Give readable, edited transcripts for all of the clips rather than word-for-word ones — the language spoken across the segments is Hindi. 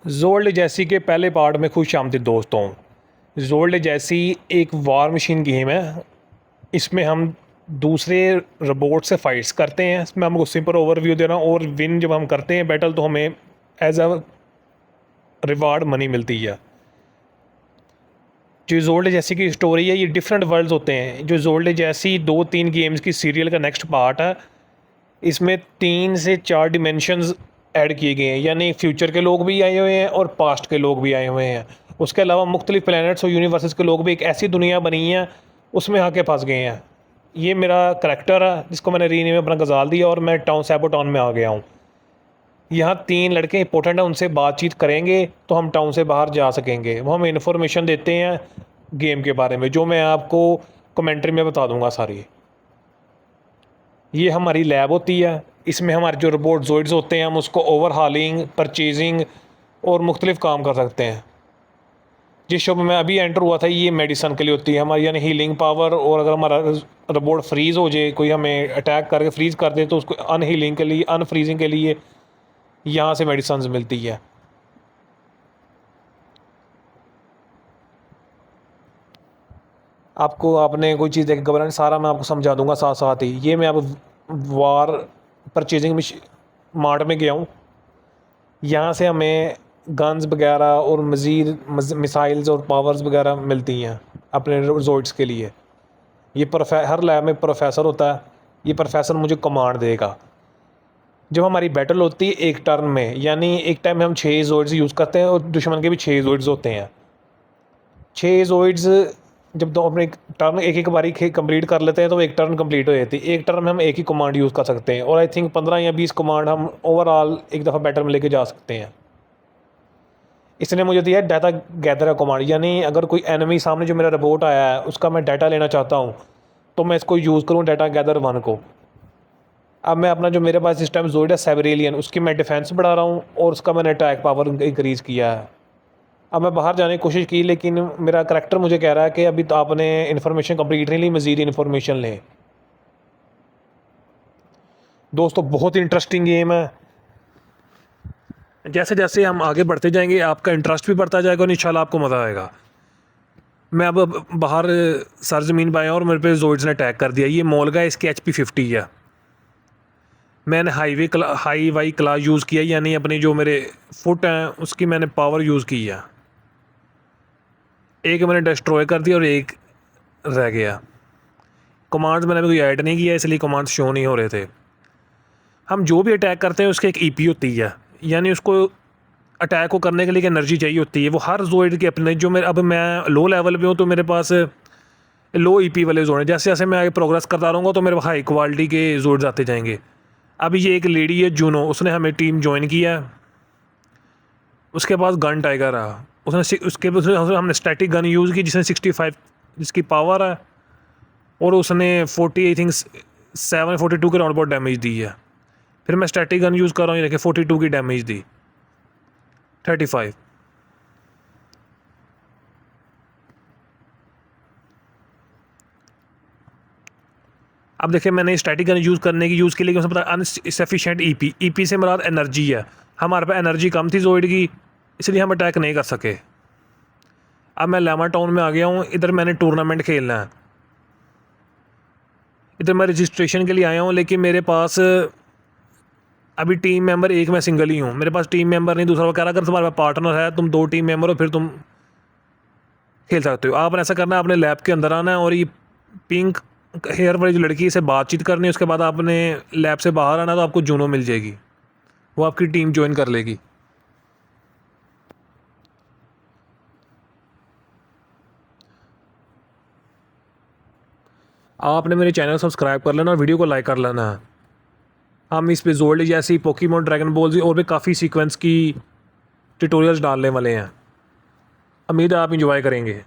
ज़ोल्ड जैसी के पहले पार्ट में खुश आमदीद दोस्तों। ज़ोल्ड जैसी एक वार मशीन गेम है। इसमें हम दूसरे रोबोट से फाइट्स करते हैं। इसमें हमको सिंपल ओवरव्यू दे रहा हूँ, और विन जब हम करते हैं बैटल तो हमें एज अ रिवार्ड मनी मिलती है। जो ज़ोल्ड जैसी की स्टोरी है, ये डिफरेंट वर्ल्ड्स होते हैं। जो ज़ोल्ड जैसी 2-3 गेम्स की सीरियल का नेक्स्ट पार्ट है। इसमें 3 से 4 डिमेंशंस ऐड किए गए हैं, यानी फ्यूचर के लोग भी आए हुए हैं और पास्ट के लोग भी आए हुए हैं। उसके अलावा मुख्तलिफ प्लैनेट्स और यूनिवर्सेस के लोग भी, एक ऐसी दुनिया बनी है उसमें आके फंस गए हैं। ये मेरा करैक्टर है जिसको मैंने रीनेम अपना गजाल दिया, और मैं टाउन सैबोटाउन में आ गया हूँ। यहाँ 3 लड़के इंपॉर्टेंट हैं, उनसे बातचीत करेंगे तो हम टाउन से बाहर जा सकेंगे। वो हमें इन्फॉर्मेशन देते हैं गेम के बारे में, जो मैं आपको कमेंट्री में बता दूंगा सारी। ये हमारी लैब होती है। इसमें हमारे जो रोबोट ज़ोइड्स होते हैं, हम उसको ओवरहालिंग, परचेजिंग और मुख्तलिफ काम कर सकते हैं। जिस शॉप में अभी एंटर हुआ था, ये मेडिसन के लिए होती है हमारी, यानी हीलिंग पावर। और अगर हमारा रोबोट फ्रीज़ हो जाए, कोई हमें अटैक करके फ्रीज़ कर दे, तो उसको अनहीलिंग के लिए, अनफ्रीजिंग के लिए यहाँ से मेडिसन मिलती है। आपको आपने कोई चीज़ देख घबराने, सारा मैं आपको समझा दूंगा साथ साथ ही। ये मैं अब वार परचेजिंग मार्ट में गया हूँ। यहाँ से हमें गन्स वगैरह और मज़ीद मिसाइल्स और पावर्स वगैरह मिलती हैं अपने रिजॉर्ट्स के लिए। ये हर लैब में प्रोफेसर होता है। ये प्रोफेसर मुझे कमांड देगा जब हमारी बैटल होती है एक टर्न में, यानी एक टाइम में हम 6 जोइड्स यूज़ करते हैं और दुश्मन के भी 6 जोइड्स होते हैं। 6 जोइड्स जब दो अपने टर्न एक एक बारी कंप्लीट कर लेते हैं तो एक टर्न कंप्लीट हो जाती है। एक टर्न में हम एक ही कमांड यूज़ कर सकते हैं, और आई थिंक 15 या 20 कमांड हम ओवरऑल एक दफ़ा बैटल में लेके जा सकते हैं। इसने मुझे दिया है डाटा गैदर कमांड, यानी अगर कोई एनिमी सामने जो मेरा रोबोट आया है उसका मैं डाटा लेना चाहता हूँ तो मैं इसको यूज़ करूँ डाटा गैदर 1 को। अब मैं अपना जो मेरे पास इस टाइम जोइड है सेवरेलियन, उसकी मैं डिफेंस बढ़ा रहा हूँ और उसका मैंने अटैक पावर इंक्रीज़ किया है। अब मैं बाहर जाने की कोशिश की, लेकिन मेरा करैक्टर मुझे कह रहा है कि अभी तो आपने इन्फॉर्मेशन कंप्लीट नहीं ली, मज़ीद इन्फॉर्मेशन लें। दोस्तों बहुत इंटरेस्टिंग गेम है। जैसे जैसे हम आगे बढ़ते जाएंगे आपका इंटरेस्ट भी बढ़ता जाएगा और इंशाल्लाह आपको मज़ा आएगा। मैं अब बाहर सरजमीन पर आया और मेरे पे जोइड्स ने अटैक कर दिया। ये मोलगा है, इसकी HP 50 है। मैंने हाई वाई क्लास यूज़ किया, यानी अपनी जो मेरे फुट हैं उसकी मैंने पावर यूज़ की है। एक मैंने डिस्ट्रॉय कर दिया और एक रह गया। कमांड्स मैंने अभी कोई ऐड नहीं किया, इसलिए कमांड्स शो नहीं हो रहे थे। हम जो भी अटैक करते हैं उसकी एक EP होती है, यानी उसको अटैक को करने के लिए एनर्जी चाहिए होती है। वो हर जोइड के अपने, जो मेरे अब मैं लो लेवल पे हूँ तो मेरे पास लो EP वाले जोड़ हैं। जैसे जैसे मैं आगे प्रोग्रेस करता रहूँगा तो मेरे हाई क्वालिटी के जोड्स आते जाएंगे। अभी ये एक लेडी है जूनो, उसने हमें टीम ज्वाइन किया। उसके पास गन टाइगर है, हमने स्टैटिक गन यूज़ की जिसने 65 जिसकी पावर है, और उसने 40 आई थिंक 742 के राउंड बहुत डैमेज दी है। फिर मैं स्टैटिक गन यूज़ कर रहा हूँ, ये देखिए 42 की डैमेज दी, 35। अब देखिए मैंने स्टैटिक गन यूज़ करने की यूज़ की, लेकिन उसमें पता अनसफिशेंट EP से मुराद एनर्जी है। हमारे पास एनर्जी कम थी जोइड की, इसलिए हम अटैक नहीं कर सके। अब मैं लेमा टाउन में आ गया हूँ। इधर मैंने टूर्नामेंट खेलना है। इधर मैं रजिस्ट्रेशन के लिए आया हूँ, लेकिन मेरे पास अभी टीम मेंबर एक, मैं सिंगल ही हूँ। मेरे पास टीम मेंबर नहीं। दूसरा वो कह रहा अगर तुम्हारे पास पार्टनर है, तुम 2 टीम मेंबर हो, फिर तुम खेल सकते हो। आपने ऐसा करना है, आपने लैब के अंदर आना है और ये पिंक हेयर वाली जो लड़की से बातचीत करनी है। उसके बाद आपने लैब से बाहर आना, तो आपको जूनो मिल जाएगी, वो आपकी टीम ज्वाइन कर लेगी। आपने मेरे चैनल सब्सक्राइब कर लेना और वीडियो को लाइक कर लेना है। हम इस पे जोल्ड जैसी, पोकेमॉन, ड्रैगन बॉल और भी काफ़ी सीक्वेंस की ट्यूटोरियल्स डालने वाले हैं। उम्मीद है आप इंजॉय करेंगे।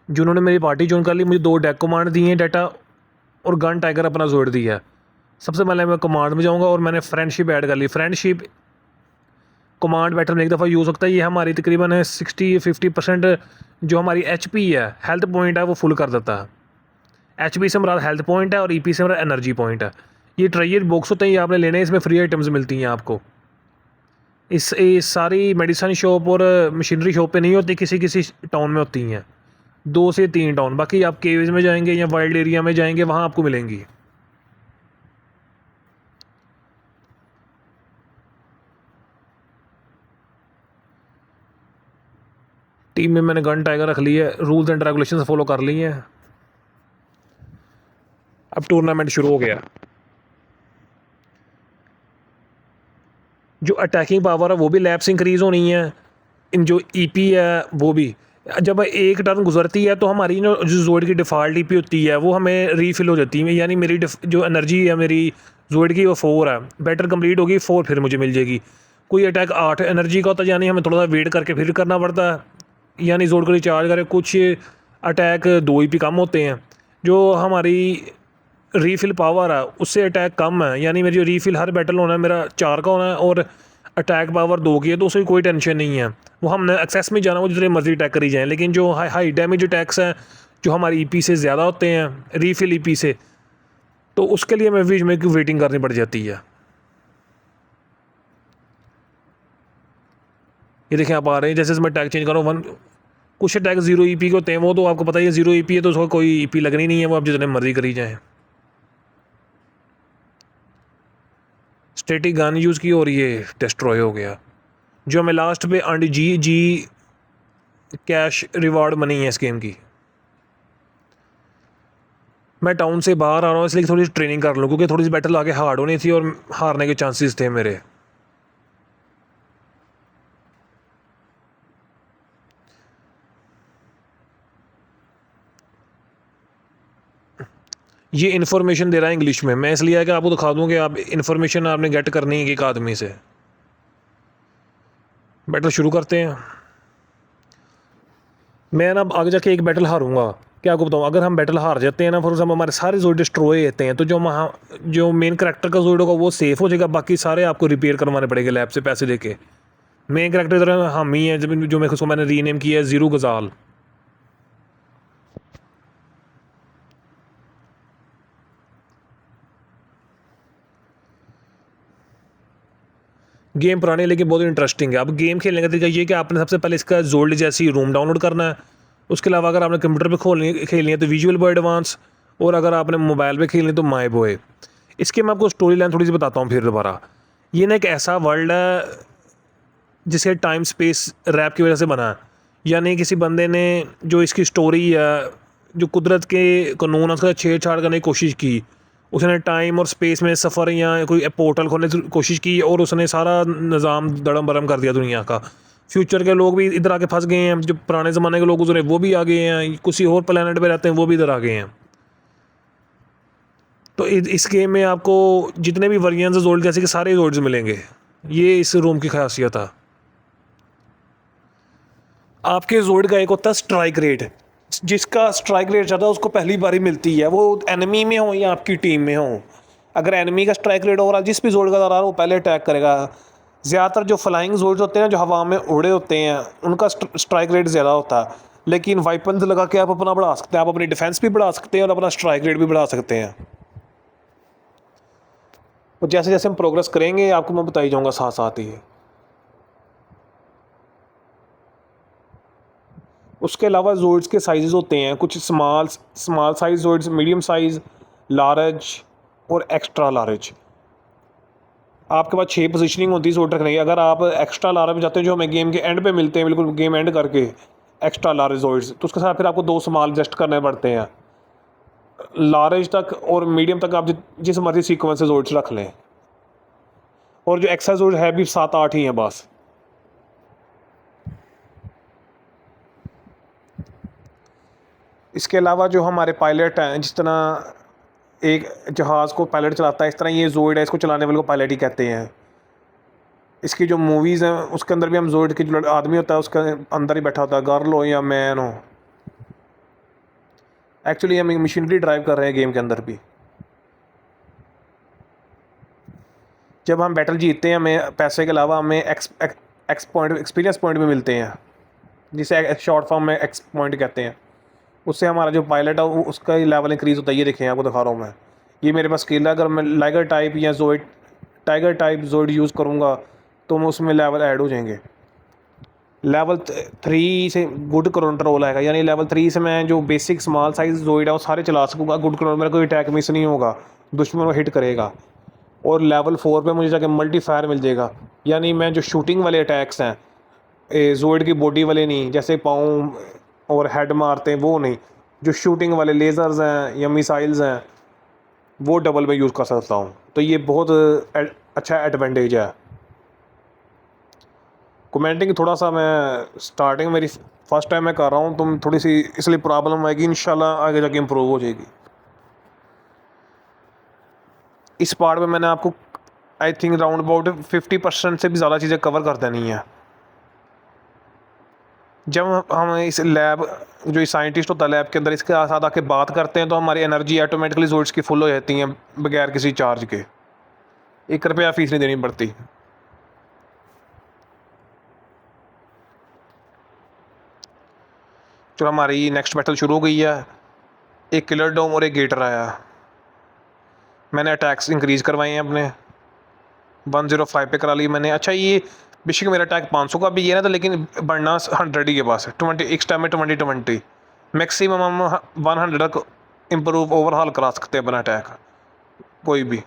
जिन्होंने मेरी पार्टी ज्वाइन कर ली, मुझे 2 डेक कमांड दिए हैं, डाटा और गन टाइगर अपना जोड़ दिया है। सबसे पहले मैं कमांड में जाऊँगा और मैंने फ्रेंडशिप ऐड कर ली। फ्रेंडशिप कमांड बैटल में एक दफ़ा यूज़ होता है। ये हमारी तकरीबन 60-50% जो हमारी HP है, हेल्थ पॉइंट है, वो फुल कर देता है। HP से मुराद हेल्थ पॉइंट है और EP से मुराद एनर्जी पॉइंट है। ये ट्रेजर बॉक्स होते हैं, ये आपने लेने हैं, इसमें फ्री आइटम्स मिलती हैं आपको। इस सारी मेडिसिन शॉप और मशीनरी शॉप पे नहीं होती, किसी किसी टाउन में होती हैं, 2 से 3 टाउन। बाकी आप केव्स में जाएंगे या वाइल्ड एरिया में जाएंगे, वहाँ आपको मिलेंगी। टीम में मैंने गन टाइगर रख ली है, रूल्स एंड रेगुलेशंस फॉलो कर ली हैं। अब टूर्नामेंट शुरू हो गया। जो अटैकिंग पावर है वो भी लैब्स इंक्रीज़ होनी है, इन जो ईपी है वो भी। जब एक टर्न गुजरती है तो हमारी जो जोड की डिफ़ॉल्ट ईपी होती है वो हमें रीफिल हो जाती है, यानी मेरी जो एनर्जी है मेरी जोड की वो 4 है, बैटल कंप्लीट होगी 4 फिर मुझे मिल जाएगी। कोई अटैक 8 एनर्जी का होता है, यानी हमें थोड़ा सा वेट करके फिर करना पड़ता है, यानी जोड को रिचार्ज करें। कुछ अटैक 2 ईपी कम होते हैं। जो हमारी रीफिल पावर है उससे अटैक कम है, यानी मेरी जो रीफिल हर बैटल होना है मेरा 4 का होना है, और अटैक पावर 2 की है, तो उसकी कोई टेंशन नहीं है। वो हमने एक्सेस में जाना, वो जितने मर्जी अटैक करी जाएँ। लेकिन जो हाई डैमेज अटैक्स हैं जो हमारी ईपी से ज़्यादा होते हैं रीफिल ईपी से, तो उसके लिए मैं बीच में वेटिंग करनी पड़ जाती है। ये देखें आप आ रहे हैं, जैसे मैं अटैक चेंज करूँ 1, कुछ अटैक 0 ईपी के होते हैं, वो तो आपको पता ही है 0 ईपी है तो उसको कोई ईपी लगनी नहीं है, वो आप जितने मर्जी करी जाएँ। स्टैटिक गन यूज़ की और ये डिस्ट्रॉय हो गया। जो हमें लास्ट पे जी कैश रिवार्ड बनी है इस गेम की। मैं टाउन से बाहर आ रहा हूँ इसलिए थोड़ी सी ट्रेनिंग कर लूँ, क्योंकि थोड़ी सी बैटल आगे हार्ड होनी थी और हारने के चांसेस थे मेरे। ये इन्फॉर्मेशन दे रहा है इंग्लिश में, मैं इसलिए है कि आपको दिखा दूँ कि आप इन्फॉर्मेशन आपने गेट करनी है एक आदमी से। बैटल शुरू करते हैं। मैं ना आगे जाके एक बैटल हारूंगा, क्या आपको बताऊँ। अगर हम बैटल हार जाते हैं ना, फॉर एग्जाम्पल हमारे सारे जोड़ डिस्ट्रॉय होते हैं, तो जो मेन करैक्टर का जोड़ होगा वो सेफ़ हो जाएगा, बाकी सारे आपको रिपेयर करवाने पड़ेंगे लैब से पैसे देके। मेन करैक्टर तरह हम ही है, जो मैं उसको मैंने रीनेम किया है ज़ीरो गजाल। गेम पुरानी लेकिन बहुत इंटरेस्टिंग है। अब गेम खेलने का तरीका ये कि आपने सबसे पहले इसका जोल्ड जैसी रूम डाउनलोड करना है। उसके अलावा अगर आपने कंप्यूटर पे खेलनी है तो विजुअल बॉय एडवांस, और अगर आपने मोबाइल पे खेलनी है तो माई बॉय। इसकी मैं आपको स्टोरी लाइन थोड़ी सी बताता हूँ फिर दोबारा। ये ना एक ऐसा वर्ल्ड है जिसे टाइम स्पेस रैप की वजह से बना है, यानी किसी बंदे ने जो इसकी स्टोरी है, जो कुदरत के कानून है उसका छेड़छाड़ करने की कोशिश की। उसने टाइम और स्पेस में सफ़र या कोई पोर्टल खोलने की कोशिश की और उसने सारा निज़ाम दड़म बरम कर दिया दुनिया का। फ्यूचर के लोग भी इधर आके फंस गए हैं, जो पुराने ज़माने के लोग गुजरे वो भी आ गए हैं, किसी और प्लेनेट पे रहते हैं वो भी इधर आ गए हैं। तो इस गेम में आपको जितने भी वर्जन्स हैं जोल्ड जैसे कि सारे जोल्ड्स मिलेंगे। ये इस रूम की खासियत है। आपके जोल्ड का एक होता है स्ट्राइक रेट, जिसका स्ट्राइक रेट ज़्यादा उसको पहली बारी मिलती है, वो एनिमी में हो या आपकी टीम में हो। अगर एनिमी का स्ट्राइक रेट हो रहा है, जिस भी जोल्ड का रहा है वो पहले अटैक करेगा। ज़्यादातर जो फ्लाइंग जोल्ड्स होते हैं जो हवा में उड़े होते हैं उनका स्ट्राइक रेट ज़्यादा होता है, लेकिन वाइपन्स लगा के आप अपना बढ़ा सकते हैं, आप अपनी डिफेंस भी बढ़ा सकते हैं और अपना स्ट्राइक रेट भी बढ़ा सकते हैं। तो जैसे जैसे हम प्रोग्रेस करेंगे आपको मैं बताई जाऊँगा साथ साथ ही। उसके अलावा जोड्स के साइज़ होते हैं, कुछ स्मॉल साइज़ जोड्स, मीडियम साइज़, लार्ज और एक्स्ट्रा लार्ज। आपके पास 6 पोजीशनिंग होती है जोड रखने की। अगर आप एक्स्ट्रा लार्ज में जाते हैं जो हमें गेम के एंड पे मिलते हैं, बिल्कुल गेम एंड करके एक्स्ट्रा लार्ज जोड्स, तो उसके साथ फिर आपको 2 स्मॉल एडजस्ट करने पड़ते हैं। लार्ज तक और मीडियम तक आप जिस मर्जी सीक्वेंस से जोड्स रख लें, और जो एक्स्ट्रा जोड है भी 7-8 ही हैं बस। इसके अलावा जो हमारे पायलट हैं, जिस तरह एक जहाज़ को पायलट चलाता है, इस तरह ये जोइड है, इसको चलाने वाले को पायलट ही कहते हैं। इसकी जो मूवीज़ हैं उसके अंदर भी हम जोइड के जो आदमी होता है उसके अंदर ही बैठा होता है, गर्ल हो या मैन हो। एक्चुअली हम मशीनरी ड्राइव कर रहे हैं गेम के अंदर भी। जब हम बैटल जीतते हैं हमें पैसे के अलावा हमें एक्सपीरियंस पॉइंट भी मिलते हैं, जिसे शॉर्ट फॉर्म में एक्स पॉइंट कहते हैं। उससे हमारा जो पायलट है उसका ही लेवल इंक्रीज़ होता है। ये देखें आपको दिखा रहा हूँ मैं, ये मेरे पास स्किल है। अगर मैं टाइगर टाइप जोइड यूज़ करूँगा तो उसमें लेवल ऐड हो जाएंगे। लेवल 3 से गुड कंट्रोल आएगा, यानी लेवल 3 से मैं जो बेसिक स्मॉल साइज जोइड है वो सारे चला सकूँगा। गुड कंट्रोल, मेरा कोई अटैक मिस नहीं होगा, दुश्मन को हिट करेगा। और लेवल 4 पे मुझे जाके मल्टी फायर मिल जाएगा, यानी मैं जो शूटिंग वाले अटैक्स हैं जोइड की बॉडी वाले नहीं, जैसे पाँव और हेड मारते हैं वो नहीं, जो शूटिंग वाले लेज़र्स हैं या मिसाइल्स हैं वो डबल में यूज़ कर सकता हूँ। तो ये बहुत अच्छा एडवांटेज है। कमेंटिंग थोड़ा सा मैं स्टार्टिंग मेरी फर्स्ट टाइम मैं कर रहा हूँ, तो थोड़ी सी इसलिए प्रॉब्लम आएगी, इंशाल्लाह आगे जाके इम्प्रूव हो जाएगी। इस पार्ट में मैंने आपको आई थिंक राउंड अबाउट 50% से भी ज़्यादा चीज़ें कवर कर देनी है। जब हम इस लैब जो साइंटिस्ट होता है लैब के अंदर इसके साथ आके बात करते हैं तो हमारी एनर्जी ऑटोमेटिकली जोड्स की फुल हो जाती हैं बगैर किसी चार्ज के, 1 रुपया फीस नहीं देनी पड़ती। जो हमारी नेक्स्ट बैटल शुरू हो गई है, एक किलर डोम और एक गेटर आया। मैंने अटैक्स इंक्रीज़ करवाए हैं अपने, 105 पे करा ली मैंने। अच्छा ये बेशक मेरा अटैक 500 का भी ये ना था, लेकिन बढ़ना 100 ही के पास है। 20 एक टाइम में 20 मैक्सिमम हम 100 तक इम्प्रूव ओवरऑल करा सकते हैं अपना अटैक कोई भी।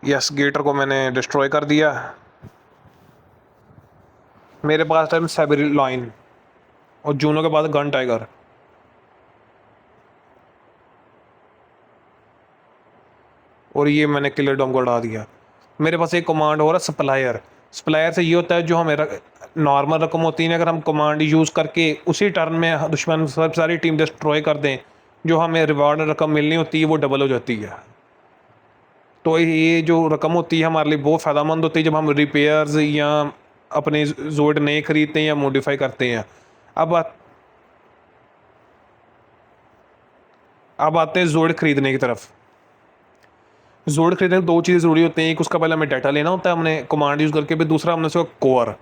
यस, गेटर को मैंने डिस्ट्रॉय कर दिया। मेरे पास टाइम सैबरी लाइन और जूनों के बाद गन टाइगर। और ये मैंने किलर डोम को उड़ा दिया। मेरे पास एक कमांड हो रहा है सप्लायर। सप्लायर से ये होता है जो हमें नॉर्मल रकम होती है, अगर हम कमांड यूज़ करके उसी टर्न में दुश्मन सारी टीम डिस्ट्रॉय कर दें, जो हमें रिवार्ड रकम मिलनी होती है वो डबल हो जाती है। तो ये जो रकम होती है हमारे लिए बहुत फ़ायदेमंद होती है जब हम रिपेयर्स या अपने जोड नए खरीदते हैं या मॉडिफाई करते हैं। अब आते हैं जोड खरीदने की तरफ। जोड खरीदने में 2 चीज़ें ज़रूरी होती हैं। एक, उसका पहले हमें डाटा लेना होता है हमने कमांड यूज़ करके, फिर दूसरा हमने उसका कोर।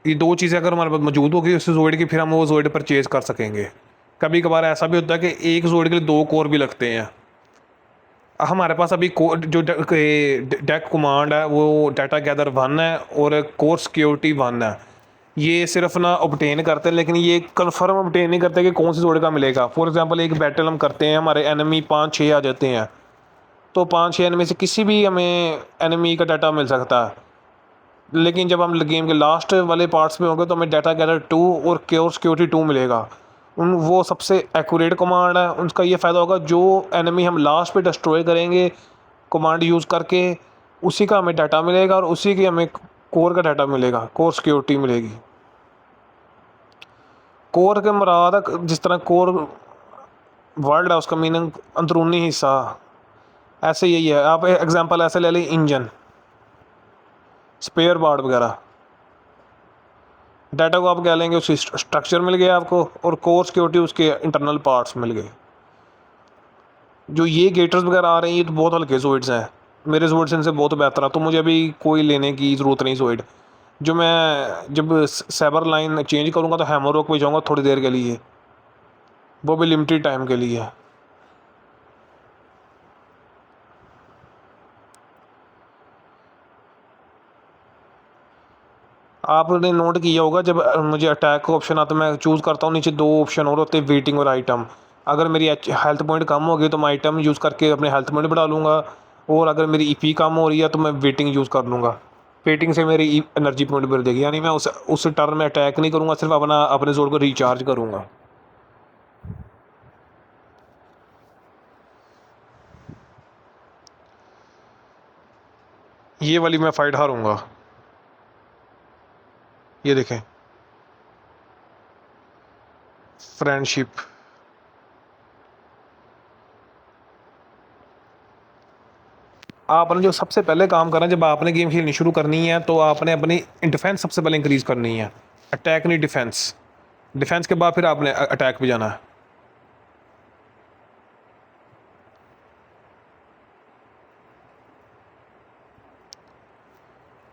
ये 2 चीज़ें अगर हमारे पास मौजूद होगी उस जोड की, फिर हम वो जोड परचेज़ कर सकेंगे। कभी कभार ऐसा भी होता है कि एक जोड के लिए 2 कोर भी लगते हैं। हमारे पास अभी जो डेक कमांड है वो डाटा गैदर 1 है और कोर सिक्योरिटी 1 है। ये सिर्फ ना ऑब्टेन करते हैं, लेकिन ये कंफर्म ऑब्टेन नहीं करते कि कौन सी जोड़ का मिलेगा। फॉर एग्जांपल एक बैटल हम करते हैं, हमारे एनिमी 5-6 आ जाते हैं, तो 5-6 एनिमी से किसी भी हमें एनिमी का डाटा मिल सकता है। लेकिन जब हम गेम के लास्ट वाले पार्ट्स में होंगे तो हमें डाटा गैदर 2 और कोर सिक्योरिटी 2 मिलेगा। वो सबसे एक्यूरेट कमांड है। उनका ये फ़ायदा होगा जो एनिमी हम लास्ट पे डिस्ट्रॉय करेंगे कमांड यूज़ करके, उसी का हमें डाटा मिलेगा और उसी की हमें कोर का डाटा मिलेगा, कोर सिक्योरिटी मिलेगी। कोर के मुराद जिस तरह कोर वर्ड है उसका मीनिंग अंदरूनी हिस्सा, ऐसे यही है। आप एग्जांपल ऐसे ले लें, इंजन, स्पेयर पार्ट वगैरह, डाटा को आप कह लेंगे उसकी स्ट्रक्चर मिल गया आपको, और कोर सिक्योरिटी उसके इंटरनल पार्ट्स मिल गए। जो ये गेटर्स वगैरह आ रहे हैं ये तो बहुत हल्के जोइड्स हैं, मेरे जोइड्स इनसे बहुत बेहतर है, तो मुझे अभी कोई लेने की ज़रूरत नहीं जोइड। जो मैं जब साइबर लाइन चेंज करूँगा तो हैमरॉक पे जाऊँगा थोड़ी देर के लिए, वो भी लिमिटेड टाइम के लिए। आपने नोट किया होगा जब मुझे अटैक का ऑप्शन आता है मैं चूज़ करता हूँ, नीचे 2 ऑप्शन और होते हैं, वेटिंग और आइटम। अगर मेरी हेल्थ पॉइंट कम हो गई तो मैं आइटम यूज़ करके अपने हेल्थ पॉइंट बढ़ा लूँगा, और अगर मेरी ईपी कम हो रही है तो मैं वेटिंग यूज़ कर लूँगा। वेटिंग से मेरी एनर्जी पॉइंट बढ़ जाएगी, यानी मैं उस टर्न में अटैक नहीं करूँगा, सिर्फ अपने जोर को रिचार्ज करूँगा। ये वाली मैं फाइट हारूँगा, ये देखें, फ्रेंडशिप। आपने जो सबसे पहले काम करना है जब आपने गेम खेलनी शुरू करनी है तो आपने अपनी डिफेंस सबसे पहले इंक्रीज़ करनी है, अटैक नहीं डिफेंस। डिफेंस के बाद फिर आपने अटैक पे जाना है।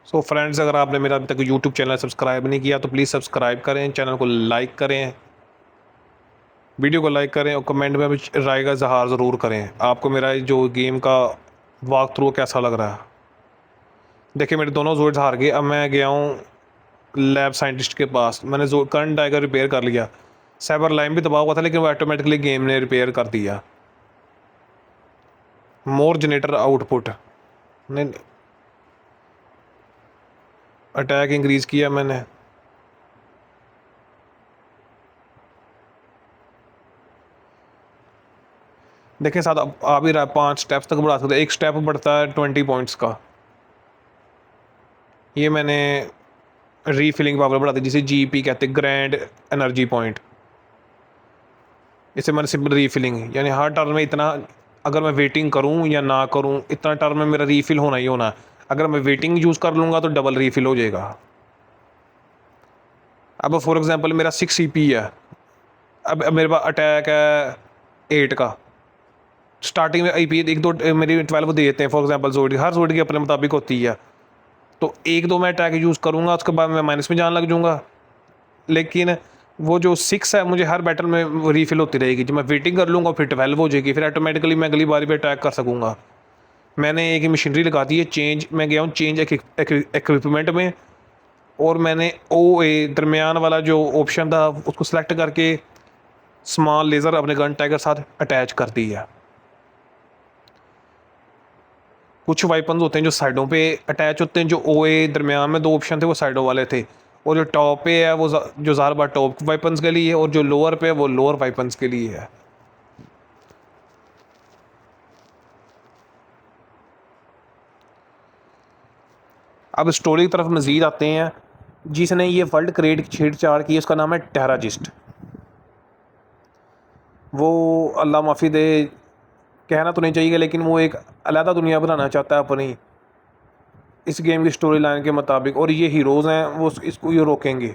सो फ्रेंड्स, अगर आपने मेरा अभी तक यूट्यूब चैनल सब्सक्राइब नहीं किया तो प्लीज़ सब्सक्राइब करें, चैनल को लाइक करें। वीडियो को लाइक करें और कमेंट में राय का इजहार ज़रूर करें, आपको मेरा जो गेम का वॉक थ्रू कैसा लग रहा है। देखिए मेरे दोनों जोड्स हार गए। अब मैं गया हूँ लैब साइंटिस्ट के पास, मैंने जो करंट टाइगर रिपेयर कर लिया। साइबर लाइन भी दबा हुआ था लेकिन वो ऑटोमेटिकली गेम ने रिपेयर कर दिया। मोर जनरेटर आउटपुट नहीं, अटैक इंक्रीज़ किया मैंने। देखिए साथ अब आ भी रहा है, 5 स्टेप्स तक बढ़ा सकते हैं। एक स्टेप बढ़ता है 20 पॉइंट्स का। ये मैंने रीफिलिंग पावर बढ़ा दी, जिसे जीपी कहते हैं, ग्रैंड एनर्जी पॉइंट। इसे मैंने सिंपल रीफिलिंग, यानी हर टर्न में इतना, अगर मैं वेटिंग करूं या ना करूं, इतना टर्न में मेरा रीफिल होना ही होना है। अगर मैं वेटिंग यूज़ कर लूँगा तो डबल रीफिल हो जाएगा। अब फॉर एग्जांपल मेरा 6 सीपी है, अब मेरे पास अटैक है 8 का। स्टार्टिंग में आईपी एक दो मेरी 12 दे देते हैं फॉर एग्जांपल। जोड़ी हर जोड़ी की अपने मुताबिक होती है, तो एक दो मैं अटैक यूज़ करूँगा, उसके बाद मैं माइनस में जाने लग जाऊँगा। लेकिन वो जो 6 है मुझे हर बैटल में वो रीफिल होती रहेगी। जब मैं वेटिंग कर लूँगा फिर 12 हो जाएगी, फिर ऑटोमेटिकली मैं अगली बारी पे अटैक कर सकूँगा। मैंने एक मशीनरी लगा दी है चेंज, मैं गया हूँ चेंज इक्विपमेंट में, और मैंने ओ ए दरमियान वाला जो ऑप्शन था उसको सेलेक्ट करके स्मॉल लेज़र अपने गन टाइगर साथ अटैच कर दी है। कुछ वाइपन्स होते हैं जो साइडों पे अटैच होते हैं, जो ओ ए दरमियान में 2 ऑप्शन थे वो साइडों वाले थे, और जो टॉप पे है वो जो ज़्यादा बार टॉप वाइपन्स के लिए है, और जो लोअर पे है वो लोअर वाइपन्स के लिए है। अब स्टोरी की तरफ मज़ीद आते हैं। जिसने ये वर्ल्ड क्रिएट छेड़छाड़ की उसका नाम है टेराजिस्ट। वो अल्लाह माफ़ी दे, कहना तो नहीं चाहिए, लेकिन वो एक अलहदा दुनिया बनाना चाहता है अपनी इस गेम की स्टोरी लाइन के मुताबिक, और ये हीरोज़ हैं वो इसको ये रोकेंगे।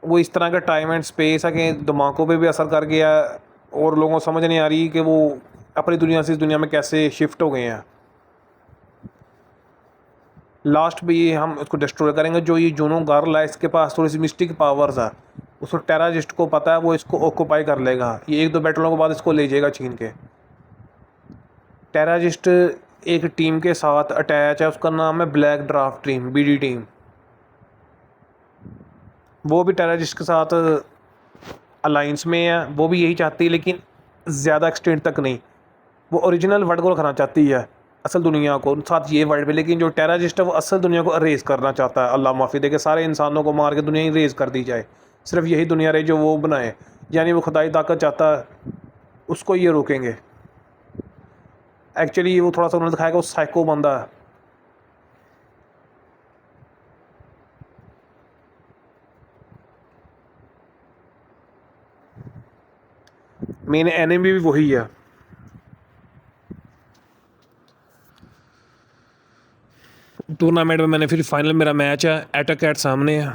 वो इस तरह का टाइम एंड स्पेस है कि दिमागों पे भी असर कर गया, और लोगों को समझ नहीं आ रही कि वो अपनी दुनिया से इस दुनिया में कैसे शिफ्ट हो गए हैं। लास्ट भी ये हम उसको डिस्ट्रॉय करेंगे। जो ये जूनो गर्ल है इसके पास थोड़ी सी मिस्टिक पावर्स है, उसको टेररिस्ट को पता है, वो इसको ऑक्यूपाई कर लेगा। ये एक दो बैटलों के बाद इसको ले जाएगा छीन के। टेररिस्ट एक टीम के साथ अटैच है, उसका नाम है black draft team, BD team. वो भी टेररिस्ट के साथ अलाइंस में है, वो भी यही चाहती है लेकिन ज़्यादा एक्सटेंट तक नहीं। वो ओरिजिनल वर्ल्ड को रखना चाहती है, असल दुनिया को साथ ये वर्ल्ड पे, लेकिन जो टेररिस्ट है वो असल दुनिया को अरेज करना चाहता है। अल्लाह माफ़ी दे के सारे इंसानों को मार के दुनिया ही रेज कर दी जाए, सिर्फ यही दुनिया रहे जो वो बनाए, यानी वो खुदाई ताकत चाहता है, उसको ये रोकेंगे। एक्चुअली वो थोड़ा सा उन्होंने दिखाया कि वो साइको बंदा है। मेन एनिमी भी वही है। टूर्नामेंट में मैंने फिर फाइनल मेरा मैच है, एटक एट सामने है।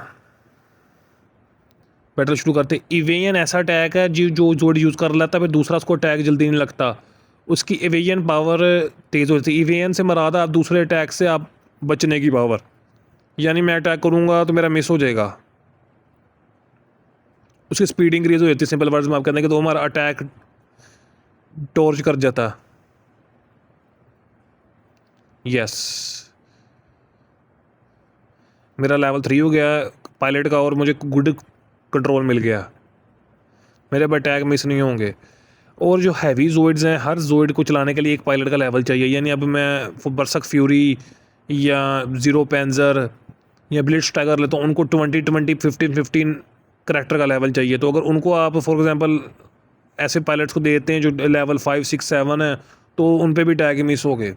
बैटल शुरू करते, इवेयन ऐसा अटैक है जो जोड़ी यूज़ कर लेता है फिर दूसरा उसको अटैक जल्दी नहीं लगता। उसकी एवेयन पावर तेज़ होती है। इवेयन से मराद आप दूसरे अटैक से आप बचने की पावर, यानी मैं अटैक करूँगा तो मेरा मिस हो जाएगा। उसकी स्पीड इंक्रीज हो जाती है। सिंपल वर्ड्स में आप कहते हैं कि तो हमारा अटैक टॉर्च कर जाता है। यस, मेरा लेवल 3 हो गया पायलट का, और मुझे गुड कंट्रोल मिल गया, मेरे अब अटैक मिस नहीं होंगे। और जो हैवी जोइड्स हैं, हर जोइड को चलाने के लिए एक पायलट का लेवल चाहिए। यानी अब मैं बरसक फ्यूरी या ज़ीरो पेंजर या ब्लिट्स टाइगर लेता हूँ, उनको 20-20 15-15 करैक्टर का लेवल चाहिए। तो अगर उनको आप फॉर एग्ज़ाम्पल ऐसे पायलट्स को देते हैं जो लेवल 5, 6, 7 है, तो उन पर भी टैग मिस हो गए।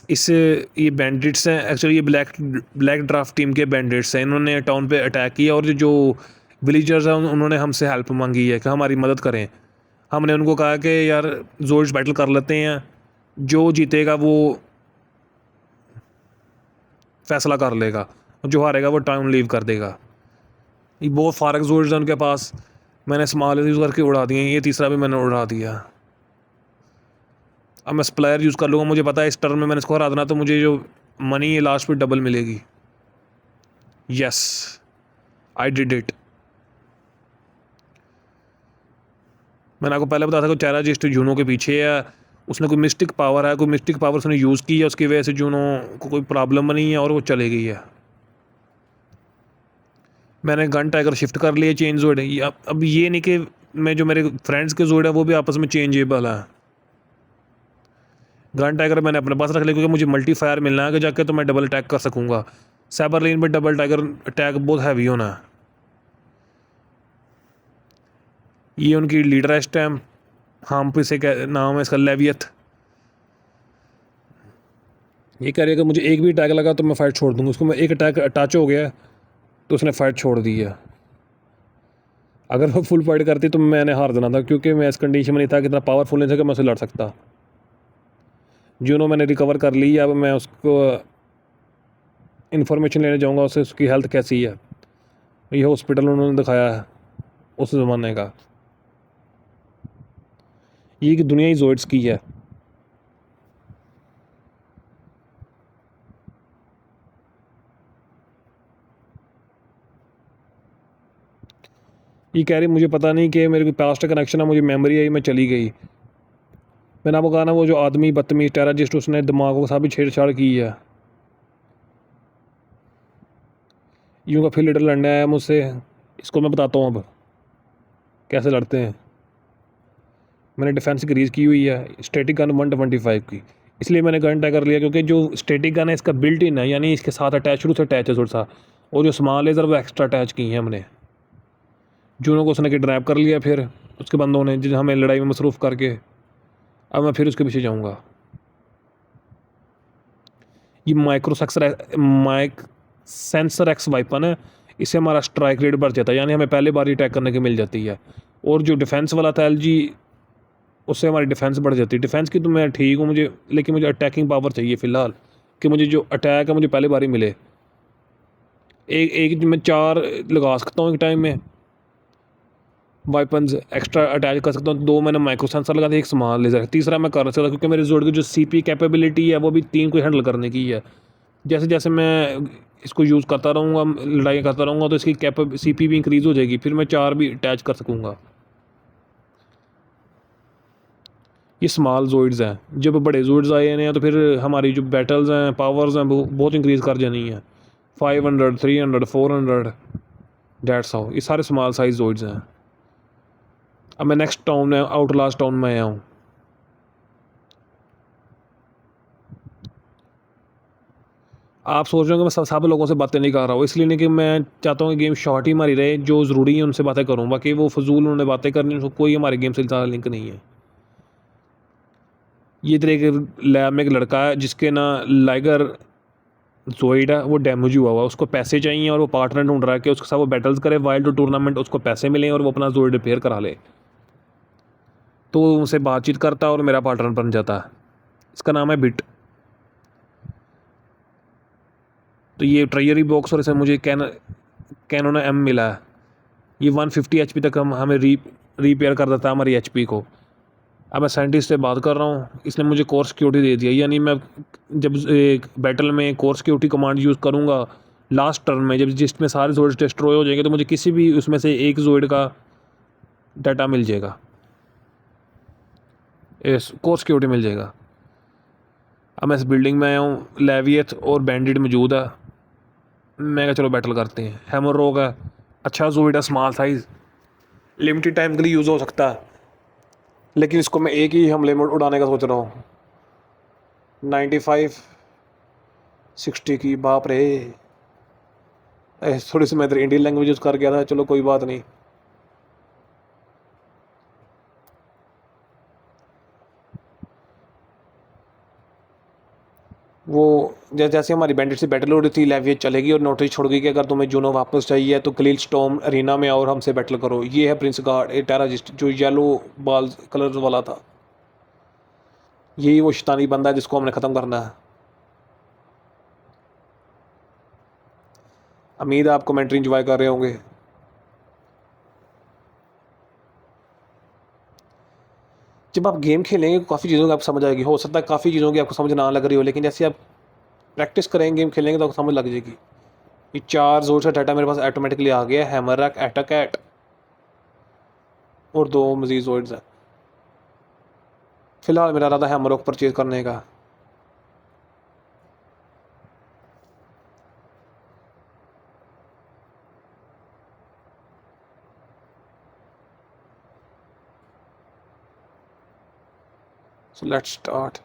इस ये बैंडिट्स हैं एक्चुअली, ये ब्लैक ड्राफ्ट टीम के बैंडिट्स हैं। इन्होंने टाउन पे अटैक किया, और जो विलेजर्स हैं उन्होंने हमसे हेल्प मांगी है कि हमारी मदद करें। हमने उनको कहा कि यार जोर्स बैटल कर लेते हैं, जो जीतेगा वो फैसला कर लेगा, जो हारेगा वो टाउन लीव कर देगा। ये बहुत फारग जोर्स हैं उनके पास। मैंने स्मॉल यूज़ करके उड़ा दिए, ये तीसरा भी मैंने उड़ा दिया। अब मैं स्प्लायर यूज़ कर लूँगा, मुझे पता है इस टर्न में मैंने इसको हरा देना, तो मुझे जो मनी ये लास्ट पे डबल मिलेगी। Yes, I did it. मैंने आपको पहले बताया था कि टेराजिस्ट जूनो के पीछे है, उसने कोई मिस्टिक पावर है, कोई मिस्टिक पावर उसने यूज़ की है, उसकी वजह से जूनो को कोई प्रॉब्लम बनी है और वो चले गई है। मैंने गन टाइगर शिफ्ट कर लिया चेंज जोड़। अब ये नहीं कि मैं जो मेरे फ्रेंड्स के जोड़ है वो भी आपस में चेंजेबल है। गन टाइगर मैंने अपने पास रख लिया क्योंकि मुझे मल्टी फायर मिलना है कि जाके तो मैं डबल अटैक कर सकूँगा। साइबर लेन में डबल टाइगर अटैक बहुत हैवी होना है। ये उनकी लीडर है इस टाइम, हम पे से नाम है इसका लेवियत। ये कह रही है कि मुझे एक भी अटैक लगा तो मैं फाइट छोड़ दूँगा। उसको मैं एक अटैक टच हो गया तो उसने फाइट छोड़ दी है। अगर वो फुल फाइट करती तो मैंने हार देना था, क्योंकि मैं इस कंडीशन में नहीं था कि इतना पावरफुल नहीं था कि मैं उसे लड़ सकता। जूनो मैंने रिकवर कर ली, अब मैं उसको इन्फॉर्मेशन लेने जाऊँगा उससे, उसकी हेल्थ कैसी है। ये हॉस्पिटल उन्होंने दिखाया है उस ज़माने का। ये कि दुनिया ही जोइड्स की है। ये कह रही मुझे पता नहीं कि मेरे को पास्ट कनेक्शन है, मुझे मेमोरी आई, मैं चली गई। मैंने आपको कहा ना वो जो आदमी बदतमीज टेररिस्ट उसने दिमागों के साथ भी छेड़छाड़ की है। यूँ का फिर लीडर लड़ने आया मुझसे, इसको मैं बताता हूँ अब कैसे लड़ते हैं। मैंने डिफेंस इंक्रीज़ की हुई है स्टैटिक गन 125 की, इसलिए मैंने गन टाइगर लिया क्योंकि जो स्टैटिक गन है इसका बिल्ट इन है, यानी इसके साथ अटैच शुरू से अटैच है थोड़ा सा, और जो स्मॉल लेज़र वो एक्स्ट्रा अटैच की हैं हमने। जूनों को उसने किडनैप कर लिया फिर उसके बंदों ने, जिन हमें लड़ाई में मसरूफ़ करके। अब मैं फिर उसके पीछे जाऊँगा। ये माइक सेंसर एक्स वाइपन है, इससे हमारा स्ट्राइक रेट बढ़ जाता है, यानी हमें पहले बार ही अटैक करने की मिल जाती है। और जो डिफेंस वाला था एलजी, उससे हमारी डिफेंस बढ़ जाती है। डिफेंस की तो मैं ठीक हूँ मुझे, लेकिन मुझे अटैकिंग पावर चाहिए फ़िलहाल, कि मुझे जो अटैक है मुझे पहले बार ही मिले। एक एक मैं 4 लगा सकता हूँ एक टाइम में वाइपन्स, एक्स्ट्रा अटैच कर सकता हूँ। 2 मैंने माइक्रो सेंसर लगा दिया, एक स्मॉल लेज़र, तीसरा मैं कर सकता क्योंकि मेरे जोड़ की जो सीपी कैपेबिलिटी है वो भी 3 को हैंडल करने की है। जैसे जैसे मैं इसको यूज़ करता रहूँगा, लड़ाई करता रहूँगा, तो इसकी सीपी भी इंक्रीज़ हो जाएगी, फिर मैं 4 भी अटैच कर सकूँगा। ये स्मॉल जोइड्स हैं। जब बड़े जोइड्स आए हैं तो फिर हमारी जो बैटल्स हैं, पावर्स हैं, वो बहुत इंक्रीज़ कर जानी है। 500, 300, 400, डेट्स हाउ। ये सारे स्मॉल साइज जोइड्स हैं। अब मैं नेक्स्ट टाउन में, आउटलास्ट टाउन में आया हूँ। आप सोच रहे हो कि मैं सब लोगों से बातें नहीं कर रहा हूँ, इसलिए नहीं कि मैं चाहता हूँ कि गेम शॉर्ट ही हमारी रहे, जो ज़रूरी है उनसे बातें करूँ, बाकी वो फजूल उन्होंने बातें करनी, उनको कोई हमारे गेम से ज़्यादा लिंक नहीं है। ये इधर एक लैब में एक लड़का है जिसके ना लाइगर जोइड है, वो डैमेज हुआ हुआ, उसको पैसे चाहिए और वो पार्टनर ढूंढ रहा है कि उसके साथ वो बैटल्स करे वाइल्ड टूर्नामेंट, उसको पैसे मिलें और वो अपना जोइड रिपेयर करा ले। तो वो उनसे बातचीत करता है और मेरा पार्टनर बन जाता है। इसका नाम है बिट। तो ये ट्रेजरी बॉक्स और इसे मुझे कैनोन एम मिला है। ये 150 HP तक हमें रिपेयर कर देता है हमारी HP को। अब मैं साइंटिस्ट से बात कर रहा हूँ, इसने मुझे कोर सिक्योरिटी दे दिया, यानी मैं जब एक बैटल में कोर सिक्योरिटी कमांड यूज़ करूँगा लास्ट टर्न में, जब जिसमें सारे जोइड डिस्ट्रॉय हो जाएंगे, तो मुझे किसी भी उसमें से एक जोइड का डाटा मिल जाएगा, इस कोर सिक्योरिटी मिल जाएगा। अब मैं इस बिल्डिंग में आया हूँ, लेवियत और बैंडिट मौजूद है। मैं कहा चलो बैटल करते हैं। हैमर रोग है, अच्छा जोइड है, स्मॉल साइज़, लिमिटेड टाइम के लिए यूज़ हो सकता है, लेकिन इसको मैं एक ही हमले में उड़ाने का सोच रहा हूँ। 95 60 की, बाप रे। थोड़ी सी मैं इधर इंडियन लैंग्वेज यूज़ कर गया था, चलो कोई बात नहीं। वो जैसे हमारी बैंडिट से बैटल हो रही थी, लेवियत चलेगी और नोटिस छोड़ गई कि अगर तुम्हें जूनो वापस चाहिए तो क्लील स्टॉर्म अरीना में आओ और हमसे बैटल करो। ये है प्रिंस गार्ड ए टेराजिस्ट, जो येलो बाल कलर वाला था। यही वो शैतानी बंदा है जिसको हमने ख़त्म करना है। उम्मीद है आप कमेंट्री इंजॉय कर रहे होंगे। जब आप गेम खेलेंगे काफ़ी चीज़ों की आपको समझ आएगी। हो सकता है काफ़ी चीज़ों की आपको समझ ना लग रही हो, लेकिन जैसे आप प्रैक्टिस करेंगे, गेम खेलेंगे तो समझ लग जाएगी। ये 4 जोर का डाटा मेरे पास ऑटोमेटिकली आ गया है, हैमरक, एटाकैट और 2 मजीद जोर्ड्स हैं। फ़िलहाल मेरा इरादा हैमरक परचेज़ करने का। So let's start.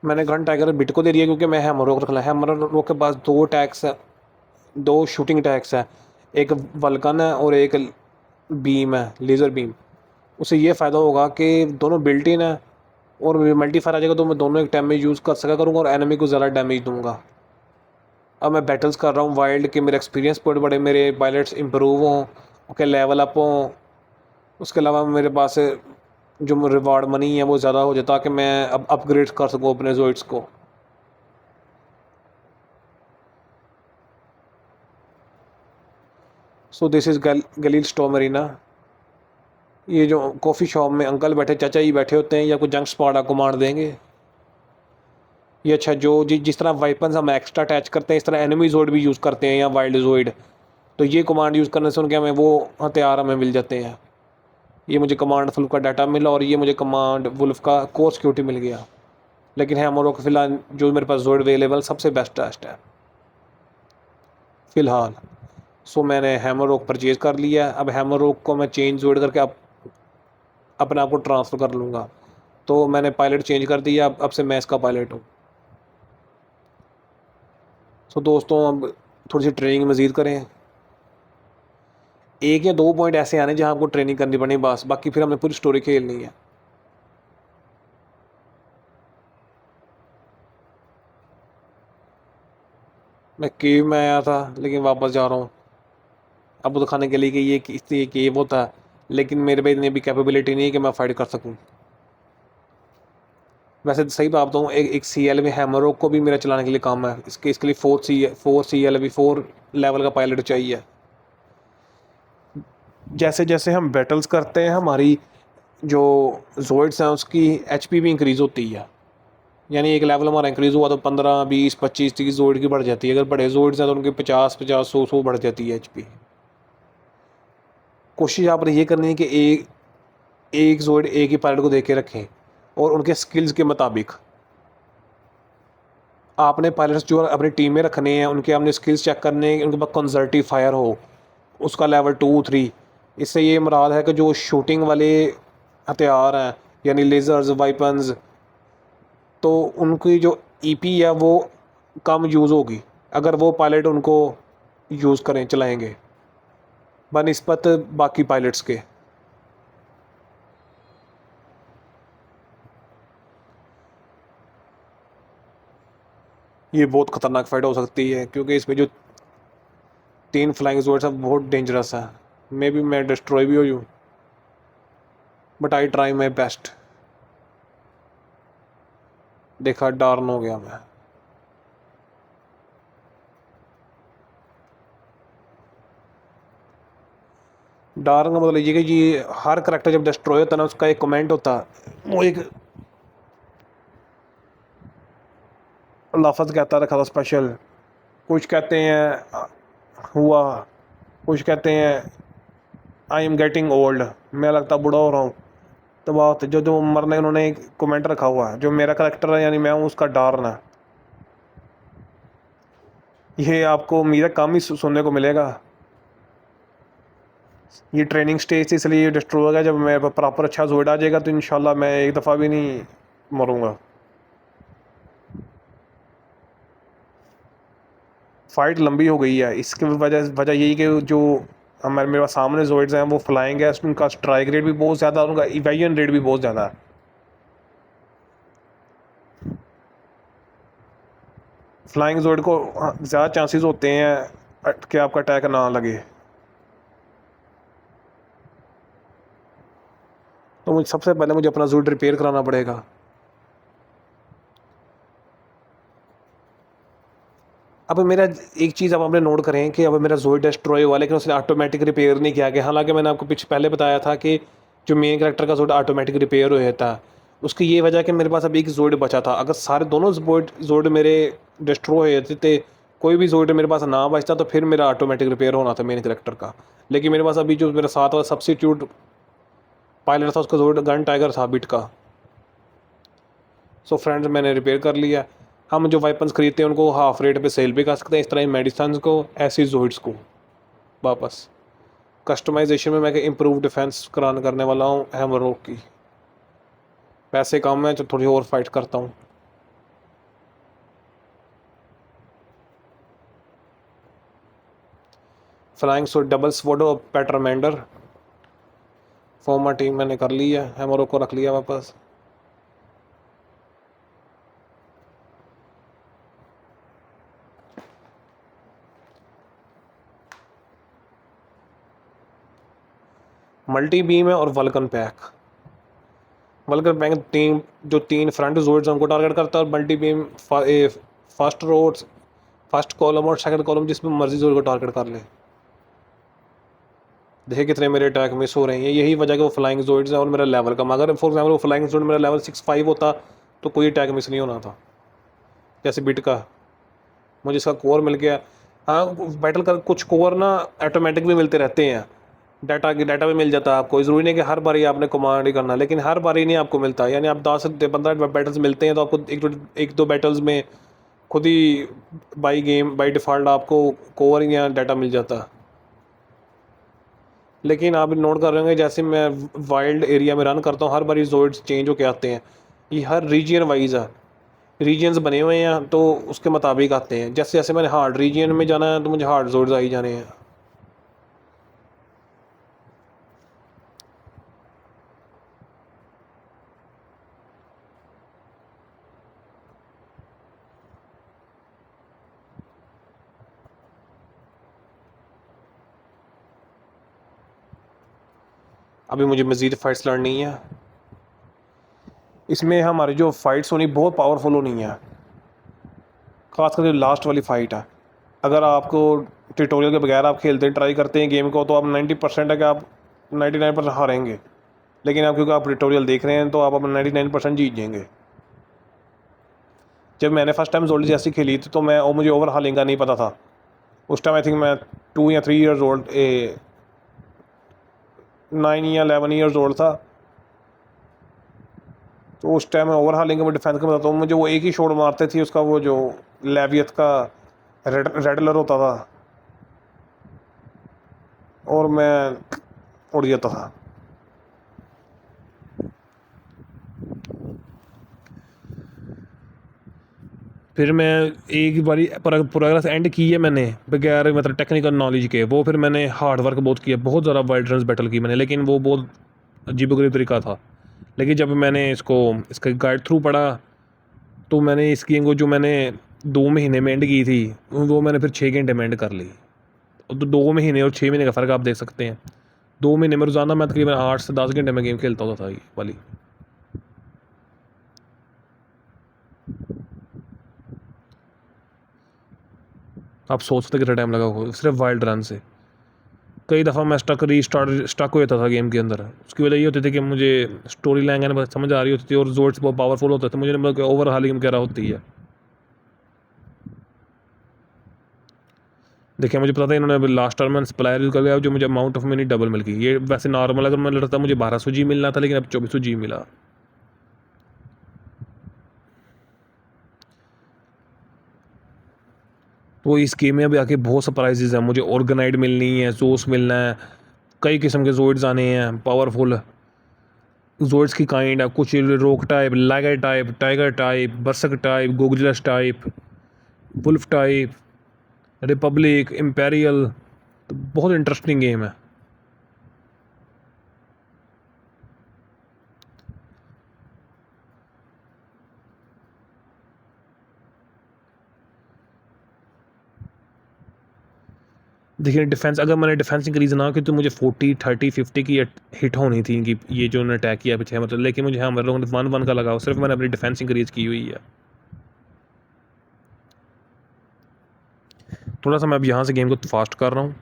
मैंने गन टाइगर बिट को दे दिया क्योंकि मैं हैमरक रखना है। हैमरक के पास 2 टैक्स है, 2 शूटिंग टैक्स है, एक वल्कन है और एक बीम है, लेज़र बीम। उसे ये फ़ायदा होगा कि दोनों बिल्ट इन है और मल्टीफायर आ जाएगा तो मैं दोनों एक टाइम में यूज़ कर सका करूँगा और एनिमी को ज़्यादा डैमेज दूंगा। अब मैं बैटल्स कर रहा हूँ वाइल्ड के, मेरे एक्सपीरियंस पॉइंट बढ़े, मेरे पायलट्स इंप्रूव हों, ओके लेवल अप हों। उसके अलावा मेरे पास जो रिवार्ड मनी है वो ज़्यादा हो जाए ताकि मैं अब अपग्रेड कर सकूँ अपने जोइड्स को। सो दिस इज़ गलील स्टॉ मरीना। ये जो कॉफ़ी शॉप में अंकल बैठे, चाचा जी बैठे होते हैं या कोई जंक स्पॉट आपको मार देंगे। ये अच्छा जो जिस तरह वाइपन्स हम एक्स्ट्रा अटैच करते हैं इस तरह एनिमी जोइड भी यूज़ करते हैं या वाइल्ड जोइड। तो ये कमांड यूज़ करने से उनके हमें वो हथियार हमें मिल जाते हैं। ये मुझे कमांड वुल्फ का डाटा मिला और ये मुझे कमांड वुल्फ का कोर सिक्योरिटी मिल गया। लेकिन हैमरॉक फ़िलहाल जो मेरे पास जोइड अवेलेबल सबसे बेस्ट टेस्ट है फ़िलहाल। सो मैंने हैमरॉक परचेज़ कर लिया। अब हैमरॉक को मैं चेंज जोड़ करके अपने आप को ट्रांसफ़र कर लूँगा। तो मैंने पायलट चेंज कर दिया, अब से मैं इसका पायलट हूँ। सो दोस्तों अब थोड़ी सी ट्रेनिंग मज़ीद करें। 1 या 2 पॉइंट ऐसे आने जहाँ आपको ट्रेनिंग करनी पड़नी बस, बाकी फिर हमने पूरी स्टोरी खेलनी है। मैं केव में आया था लेकिन वापस जा रहा हूँ अब दिखाने के लिए कि ये केव होता है, लेकिन मेरे में इतनी भी कैपेबिलिटी नहीं है कि मैं फाइट कर सकूँ। वैसे तो सही बात बताऊँ, एक CL में हैमरॉक को भी मेरा चलाने के लिए काम है। इसके लिए 4 CL अभी 4 लेवल का पायलट चाहिए। जैसे जैसे हम बैटल्स करते हैं हमारी जो जोइड्स हैं उसकी HP भी इंक्रीज़ होती है। यानी एक लेवल हमारा इंक्रीज़ हुआ तो 15, 20, 25, 30 जोइड की बढ़ जाती है। अगर बड़े जोइड्स हैं तो उनकी 50, 50, 100 बढ़ जाती है HP। कोशिश आपने ये करनी है कि एक जोइड एक ही पायलट को दे के रखें और उनके स्किल्स के मुताबिक आपने पायलट्स जो अपनी टीम में रखने हैं उनके आपने स्किल्स चेक करने हैं, उनके पास कंजर्टिव फायर हो, उसका लेवल 2, 3। इससे ये मुराद है कि जो शूटिंग वाले हथियार हैं यानी लेज़र्स, वाइपन्स, तो उनकी जो EP है वो कम यूज़ होगी अगर वो पायलट उनको यूज़ करें, चलाएँगे बनिस्बत बाकी पायलट्स के। ये बहुत ख़तरनाक फाइट हो सकती है क्योंकि इसमें जो 3 फ्लाइंग जोर्ड्स हैं बहुत डेंजरस है। मे बी मैं डिस्ट्रॉय भी हो जाऊँ, but I try my best. देखा, डार्न हो गया मैं। डार्न का मतलब ये कि जी हर करेक्टर जब डिस्ट्रॉय होता है ना उसका एक कमेंट होता है, वो एक लफ्ज़ कहता रखा था स्पेशल। कुछ कहते हैं हुआ, कुछ कहते हैं आई एम गेटिंग ओल्ड, मैं लगता बूढ़ा हो रहा हूँ। तो बहुत जो मरने उन्होंने एक कमेंट रखा हुआ है, जो मेरा करेक्टर है यानी मैं हूँ उसका डार्न है। ये आपको उम्मीद है कम ही सुनने को मिलेगा। ये ट्रेनिंग स्टेज से इसलिए डिस्ट्रॉय होगा। जब मेरे प्रॉपर अच्छा जोड़ आ जाएगा तो इंशाल्लाह मैं एक दफ़ा भी नहीं मरूँगा। फ़ाइट लंबी हो गई है, इसकी वजह यही कि जो हमारे मेरे पास सामने जोइड्स हैं वो फ्लाइंग है, उनका स्ट्राइक रेट भी बहुत ज़्यादा है, उनका इवेजन रेट भी बहुत ज़्यादा है। फ्लाइंग जोइड को ज़्यादा चांसेस होते हैं कि आपका अटैक ना लगे। तो मुझे सबसे पहले मुझे अपना जोइड रिपेयर कराना पड़ेगा। अब मेरा एक चीज़ अब आपने नोट करें कि अब मेरा जोइड डिस्ट्रॉय हुआ लेकिन उसने ऑटोमेटिक रिपेयर नहीं किया गया। हालांकि मैंने आपको पीछे पहले बताया था कि जो मेन कैरेक्टर का जोइड ऑटोमेटिक रिपेयर हो जाता है, उसकी ये वजह कि मेरे पास अभी एक जोइड बचा था। अगर सारे दोनों जोइड मेरे डिस्ट्रॉय हो जाते थे, कोई भी जोइड मेरे पास ना बचता, तो फिर मेरा ऑटोमेटिक रिपेयर होना था मेन करेक्टर का। लेकिन मेरे पास अभी जो मेरे साथ वाला सब्सिट्यूट पायलट था, उसका जोइड गन टाइगर था बिट का। सो फ्रेंड्स, मैंने रिपेयर कर लिया। हम जो वेपन्स खरीदते हैं उनको हाफ रेट पे सेल भी कर सकते हैं, इस तरह ही मेडिसिन को, ऐसी जोइड्स को वापस। कस्टमाइजेशन में मैं इम्प्रूव डिफेंस करने वाला हूँ हैमरॉक की। पैसे कम हैं तो थोड़ी और फाइट करता हूँ। फ्लाइंग सो डबल स्वोडो पैटरमेंडर फॉर्मा टीम मैंने कर ली है, हैमरॉक को रख लिया वापस। मल्टी बीम है और वल्कन पैक। वल्कन पैक तीन फ्रंट जोड्स उनको टारगेट करता है, और मल्टी बीम फर्स्ट रोड्स, फर्स्ट कॉलम और सेकंड कॉलम जिसमें मर्जी जोड़ को टारगेट कर ले। देखिए कितने मेरे अटैक मिस हो रहे हैं। यही वजह कि वो फ्लाइंग जोड्स है और मेरा लेवल कम। अगर फॉर एग्जाम्पल वो फ्लाइंग जोड मेरा लेवल 6-5 होता तो कोई अटैक मिस नहीं होना था। जैसे बिट का मुझे इसका कोर मिल गया। हाँ, बैटल कर कुछ कोर ना ऑटोमेटिक भी मिलते रहते हैं, डाटा भी मिल जाता है आपको। ज़रूरी नहीं कि हर बारी आपने कमांड ही करना, लेकिन हर बारी नहीं आपको मिलता। यानी आप 10 से 15 बैटल्स मिलते हैं तो आपको एक दो बैटल्स में खुद ही बाई डिफ़ॉल्ट आपको कोर या डाटा मिल जाता है। लेकिन आप नोट कर रहे होंगे, जैसे मैं वाइल्ड एरिया में रन करता हूँ, हर बारी जोड्स चेंज होके आते हैं। ये हर रीजन वाइज है, रीजन्स बने हुए हैं तो उसके मुताबिक आते हैं। जैसे जैसे मैंने हार्ड रीजन में जाना है तो मुझे हार्ड जोड्स आ ही जाने हैं। अभी मुझे मज़ीद फ़ाइट्स लड़नी है। इसमें हमारी जो फ़ाइट्स होनी बहुत पावरफुल होनी है, ख़ास करके लास्ट वाली फ़ाइट है। अगर आपको ट्यूटोरियल के बगैर आप खेलते ट्राई करते हैं गेम को, तो आप 90% है कि आप 99% हारेंगे। लेकिन आप क्योंकि आप ट्यूटोरियल देख रहे हैं तो आप अपना 99% जीत जाएंगे। जब मैंने फर्स्ट टाइम जोल्ड जैसी खेली थी तो मैं और मुझे ओवर हालिंग का नहीं पता था। उस टाइम आई थिंक मैं 2 या 3 ईयर्स ओल्ड, 9 या 11 ईयर्स ओल्ड था। तो उस टाइम मैं ओवर हालिंग का डिफेंस का बताता हूँ। मुझे वो एक ही शॉट मारते थे, उसका वो जो लेवियत का रेडलर होता था, और मैं उड़ जाता था। फिर मैं एक बारी प्रोग्रेस एंड की है मैंने बगैर मतलब टेक्निकल नॉलेज के। वो फिर मैंने हार्ड वर्क बहुत किया, बहुत ज़्यादा वाइल्ड रन्स बैटल की मैंने, लेकिन वो बहुत अजीबोगरीब तरीका था। लेकिन जब मैंने इसका गाइड थ्रू पढ़ा तो मैंने इस गेम को जो मैंने 2 महीने में एंड की थी, वो मैंने फिर 6 घंटे में एंड कर ली। तो 2 महीने और 6 महीने का फ़र्क आप देख सकते हैं। 2 महीने में रोज़ाना मैं तकरीबन 8 से 10 घंटे में गेम खेलता होता था ये वाली। आप सोचते कितना टाइम लगा होगा सिर्फ वाइल्ड रन से। कई दफ़ा मैं स्टक हो जाता था गेम के अंदर। उसकी वजह ये होती थी कि मुझे स्टोरी लाइन समझ आ रही होती थी और जोर्स बहुत पावरफुल होते थे, मुझे मतलब ओवर हालिंग वगैरह होती है। देखिए मुझे पता था इन्होंने अभी लास्ट टर्म सप्लायर यूज़ कर लिया, जो मुझे अमाउंट ऑफ मनी डबल मिल गई। ये वैसे नॉर्मल अगर मैं लड़ता मुझे 1200 जी मिलना था, लेकिन अब 2400 जी मिला। तो इस गेम में अभी आके बहुत सरप्राइजेज हैं। मुझे ऑर्गेनाइड मिलनी है, जोस मिलना है, कई किस्म के जोइड्स आने हैं पावरफुल। जोइड्स की काइंड है कुछ rock type, lager type, tiger type, berserk type, गोगजलस type, wolf type, republic, imperial. तो बहुत इंटरेस्टिंग गेम है। देखिए डिफेंस, अगर मैंने डिफेंस इंक्रीज ना की तो मुझे 40, 30, 50 की हिट होनी थी इनकी, ये जो उन्होंने अटैक किया पीछे मतलब। लेकिन मुझे हमारे लोगों ने 1-1 का लगाओ, सिर्फ मैंने अपनी डिफेंस इंक्रीज की हुई है। थोड़ा सा मैं अब यहाँ से गेम को फास्ट कर रहा हूँ।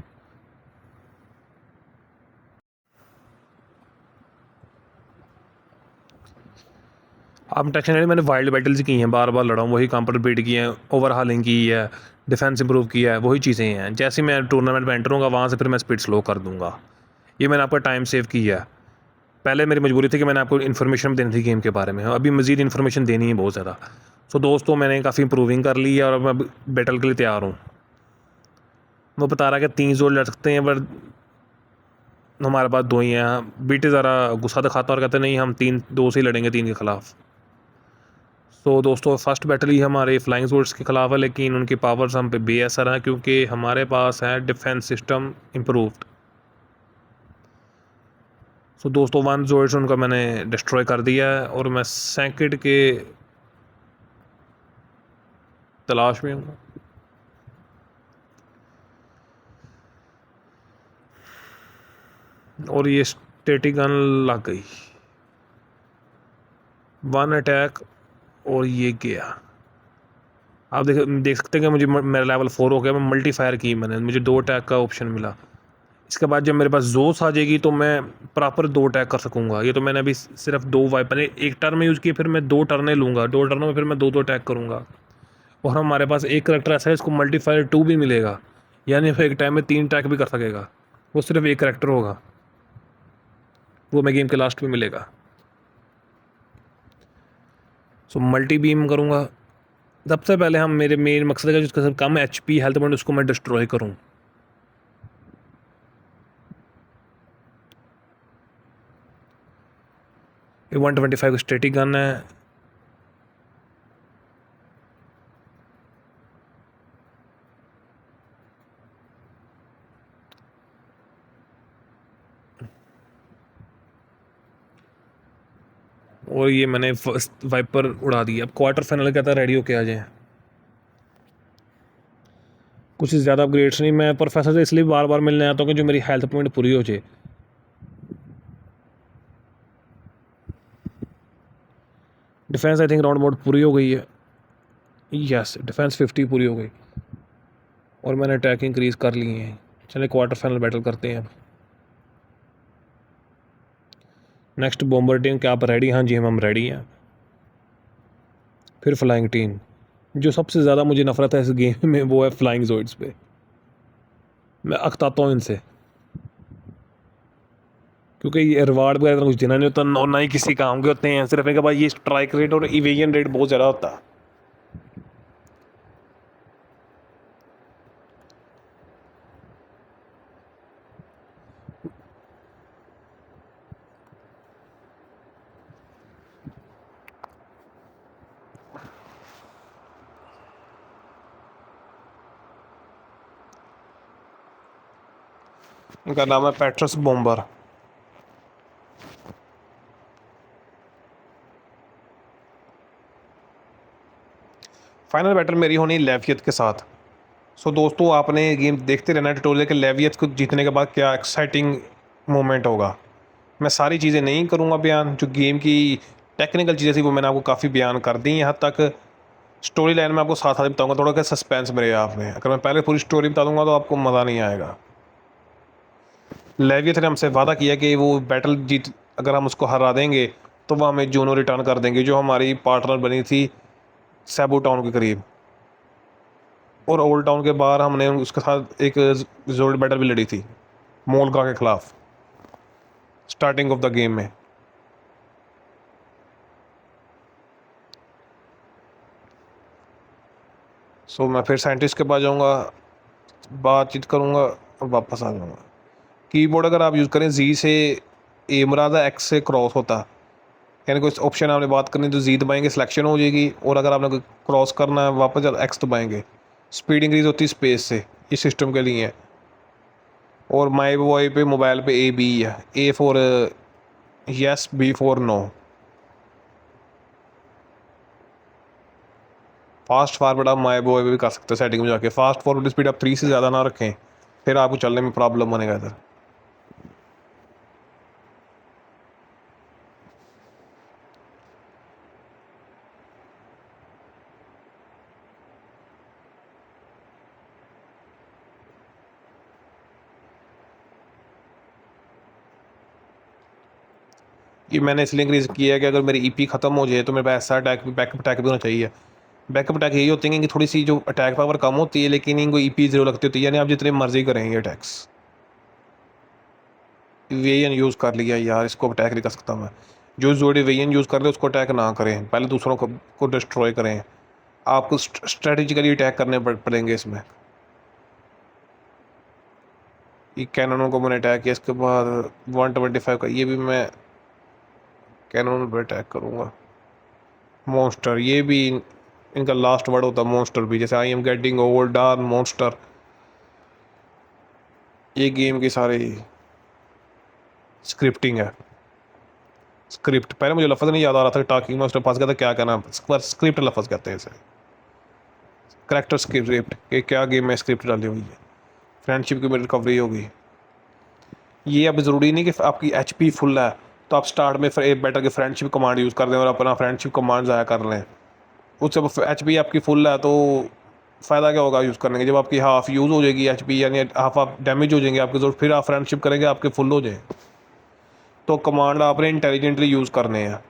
अब टेंशन नहीं, मैंने वाइल्ड बैटल्स की हैं, बार बार लड़ा हूँ, वही कंप्यूटर बीट किए हैं, ओवरहालिंग की है, डिफेंस इंप्रूव किया है, वही चीज़ें हैं। जैसे मैं टूर्नामेंट में एंटर होऊंगा वहाँ से फिर मैं स्पीड स्लो कर दूँगा। ये मैंने आपका टाइम सेव किया है। पहले मेरी मजबूरी थी कि मैंने आपको इन्फॉर्मेशन देनी थी गेम के बारे में, अभी मज़ीद इन्फॉर्मेशन देनी है बहुत ज़्यादा। सो दोस्तों, मैंने काफ़ी इंप्रूविंग कर ली है और अब मैं बैटल के लिए तैयार हूँ। वो बता रहा है कि 3 जोड़ लड़ सकते हैं, पर हमारे पास 2 ही हैं। बीटे ज़रा गुस्सा दिखाता और कहते नहीं, हम 2 से ही लड़ेंगे 3 के ख़िलाफ़। सो दोस्तों, फर्स्ट बैटल ही हमारे फ्लाइंग स्वर्ड्स के ख़िलाफ़ है, लेकिन उनकी पावर्स हम पे बेअसर हैं क्योंकि हमारे पास है डिफेंस सिस्टम इम्प्रूव्ड। सो दोस्तों, 1 जोर्ड्स उनका मैंने डिस्ट्रॉय कर दिया है और मैं सेकंड के तलाश में हूँ। और ये स्टैटिक गन लग गई, 1 अटैक और ये गया। आप देख सकते हैं कि मुझे मेरा लेवल 4 हो गया। मैं मल्टी फायर की, मैंने मुझे 2 अटैक का ऑप्शन मिला। इसके बाद जब मेरे पास जोस आ जाएगी तो मैं प्रॉपर 2 अटैक कर सकूँगा। ये तो मैंने अभी सिर्फ 2 वाइपन एक टर्न में यूज़ किए, फिर मैं 2 टर्नें लूँगा, 2 टर्नों में फिर मैं 2 अटैक करूँगा। और हमारे पास एक करेक्टर ऐसा है इसको मल्टीफायर 2 भी मिलेगा, यानी वो एक टाइम में 3 अटैक भी कर सकेगा। वो सिर्फ एक करेक्टर होगा, वो मैं गेम के लास्ट में मिलेगा। सो मल्टी बीम करूँगा। सबसे पहले हम मेरे मेन मकसद है जिसका सब कम HP हेल्थ पॉइंट उसको मैं डिस्ट्रॉय करूँ। ये 125 स्टैटिक गन है। और ये मैंने फर्स्ट वाइपर उड़ा दिया। अब क्वार्टर फाइनल कहता है रेडी होके आ जाए। कुछ ज़्यादा अपग्रेड्स नहीं, मैं प्रोफेसर से इसलिए बार बार मिलने आता हूँ कि जो मेरी हेल्थ पॉइंट पूरी हो जाए। Defence I think round about पूरी हो गई है। यस, डिफेंस 50 पूरी हो गई और मैंने अटैक इंक्रीज़ कर लिए हैं। चले क्वार्टर फाइनल बैटल करते हैं अब। नेक्स्ट बॉम्बर टीम, क्या आप रेडी? हाँ जी, हम रेडी हैं। फिर फ्लाइंग टीम। जो सबसे ज़्यादा मुझे नफरत है इस गेम में वो है फ्लाइंग जोइड्स पे। मैं अकताता हूँ इनसे क्योंकि ये रिवार्ड वगैरह कुछ देना नहीं होता, ना ही किसी काम के होते हैं। सिर्फ इनके पास ये स्ट्राइक रेट और इवेजन रेट बहुत ज़्यादा होता है। इनका नाम है पैट्रस बॉम्बर। फाइनल बैटल मेरी होनी लेवियत के साथ। सो दोस्तों, आपने गेम देखते रहना ट्यूटोरियल के लेवियत को जीतने के बाद क्या एक्साइटिंग मोमेंट होगा। मैं सारी चीज़ें नहीं करूँगा बयान, जो गेम की टेक्निकल चीज़ें थी वो मैंने आपको काफ़ी बयान कर दी। यहाँ तक स्टोरी लाइन में आपको साथ साथ बताऊँगा, थोड़ा क्या सस्पेंस मेरे आप में। अगर मैं पहले पूरी स्टोरी बता दूँगा तो आपको मज़ा नहीं आएगा। लेवियत ने हमसे वादा किया कि वो बैटल जीत, अगर हम उसको हरा देंगे तो वो हमें जूनो रिटर्न कर देंगे, जो हमारी पार्टनर बनी थी सैबू टाउन के करीब। और ओल्ड टाउन के बाहर हमने उसके साथ एक जोल्ड बैटल भी लड़ी थी मोलगा के खिलाफ, स्टार्टिंग ऑफ द गेम में। सो मैं फिर साइंटिस्ट के पास जाऊँगा, बातचीत करूँगा और वापस आ जाऊँगा। कीबोर्ड अगर आप यूज़ करें जी से ए मरादा एक्स से क्रॉस होता, यानी कोई ऑप्शन आपने बात करनी तो जी दबाएंगे, सिलेक्शन हो जाएगी। और अगर आपने क्रॉस करना है वापस एक्स दबाएंगे। स्पीड इंक्रीज होती है स्पेस से, इस सिस्टम के लिए है। और माई बॉय पे मोबाइल पे ए बी है, A for yes, B for no. Fast forward आप माई बॉय पे भी कर सकते हो सेटिंग में जाके। फास्ट फॉरवर्ड स्पीड आप 3 से ज़्यादा ना रखें, फिर आपको चलने में प्रॉब्लम बनेगा इधर। ये मैंने इसलिए इंक्रीज़ किया है कि अगर मेरी ईपी ख़त्म हो जाए तो मेरे पास ऐसा बैकअप अटैक भी होना चाहिए। बैकअप अटैक यही होते हैं कि थोड़ी सी जो अटैक पावर कम होती है लेकिन इनको ईपी ज़ीरो लगती होती है, यानी आप जितने मर्जी करेंगे अटैक्स। वेयन यूज़ कर लिया यार, इसको अटैक नहीं कर सकता मैं। जो जोड़े वेयन यूज़ कर ले उसको अटैक ना करें, पहले दूसरों को डिस्ट्रॉय करें। आपको स्ट्रेटेजिकली अटैक करने पड़ेंगे इसमें। ये कैननों को मैंने अटैक किया, इसके बाद 125 का ये भी मैं कैनन पर अटैक करूँगा। मॉन्स्टर, ये भी इनका लास्ट वर्ड होता है मॉन्स्टर भी, जैसे I am getting old dark monster. ये गेम की सारी स्क्रिप्टिंग है। स्क्रिप्ट पहले मुझे लफ्ज़ नहीं याद आ रहा था, टॉकिंग मास्टर पास कहता क्या कहना, स्क्रिप्ट लफ्ज़ कहते हैं इसे, करेक्टर स्क्रिप्ट कि क्या गेम में स्क्रिप्ट डाली हुई है। फ्रेंडशिप की रिकवरी होगी। ये अब ज़रूरी नहीं कि आपकी एचपी फुल है तो आप स्टार्ट में बेटर के फ्रेंडशिप कमांड यूज़ कर दें और अपना फ्रेंडशिप कमांड ज़ाया कर लें। उससे एचपी आपकी फुल है तो फ़ायदा क्या होगा यूज़ करने के, जब आपकी हाफ यूज़ हो जाएगी एचपी यानी हाफ आप डैमेज हो जाएंगे आपके, तो फिर आप फ्रेंडशिप करेंगे आपके फुल हो जाए। तो कमांड आपने इंटेलिजेंटली यूज़ करने हैं।